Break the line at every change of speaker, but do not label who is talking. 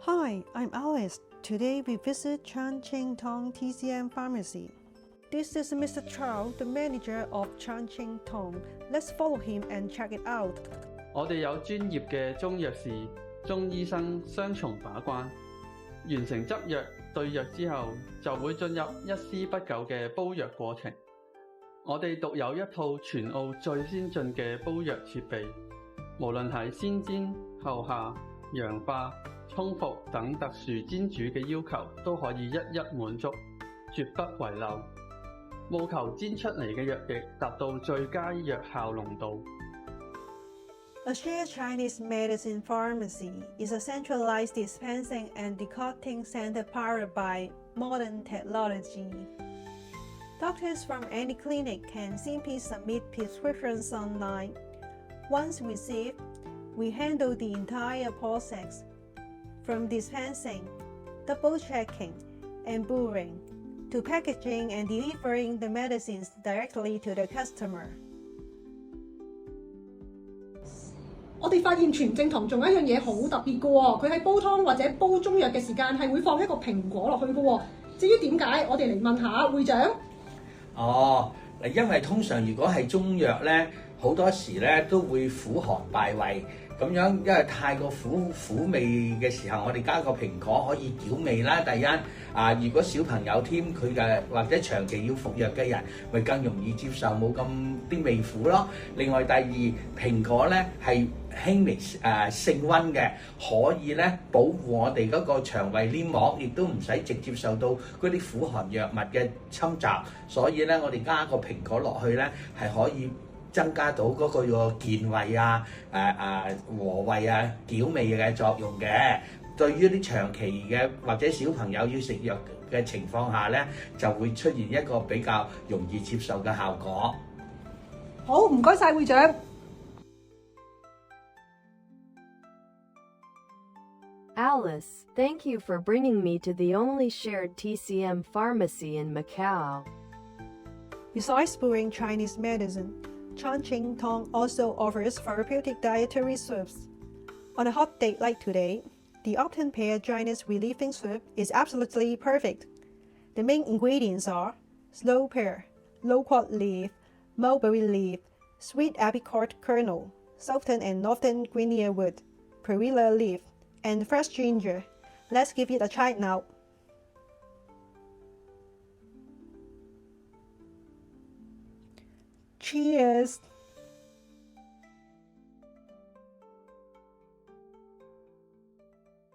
Hi, I'm Alice. Today we visit Chan Ching Tong TCM Pharmacy. This is Mr. Chow, the manager of Chan Ching Tong. Let's follow him and check it out.
我哋有專業嘅中藥士、中醫生雙重把關，完成執藥對藥之後，就會進入一絲不苟嘅煲藥過程。我哋獨有一套全澳最先進嘅煲藥設備，無論係先煎、後下、氧化、沖服等特殊煎煮嘅要求，都可以一一滿足，絕不遺漏，務求煎出嚟嘅藥液達到最佳藥效濃度。
A shared Chinese medicine pharmacy is a centralized dispensing and decocting center powered by modern technology. Doctors from any clinic can simply submit prescriptions online. Once received, we handle the entire process, from dispensing, double-checking, and brewing, to packaging and delivering the medicines directly to the customer.
我哋發現全正堂仲有一樣嘢好特別嘅喎，佢喺煲湯或者煲中藥嘅時間係會放一個蘋果落去嘅喎。至於點解，我哋嚟問下會長。
因為通常如果係中藥咧，好多時咧都會苦寒敗胃。咁樣因為太過苦味嘅時候，我哋加個蘋果可以矯味啦。第一如果小朋友添佢嘅或者長期要服藥嘅人，咪更容易接受冇咁啲味苦咯。另外第二，蘋果咧係輕微性溫嘅，可以咧保護我哋嗰個腸胃黏膜，亦都唔使直接受到嗰啲苦寒藥物嘅侵襲。所以咧，我哋加個蘋果落去咧，係可以增加到嗰個健胃和胃矯味嘅作用嘅。對於啲長期嘅或者小朋友要食藥嘅情況下咧，就會出現一個比較容易接受嘅效果。
好，唔該晒會長。
Alice, thank you for bringing me to the only shared TCM pharmacy in Macau.
Besides brewing Chinese medicine, Chan Ching Tong also offers therapeutic dietary soups. On a hot day like today, the Optin Pear Dryness Relieving Soup is absolutely perfect. The main ingredients are sloe pear, loquat leaf, mulberry leaf, sweet apricot kernel, softened and northern grenier wood, perilla leaf, and fresh ginger. Let's give it a try now. Cheers!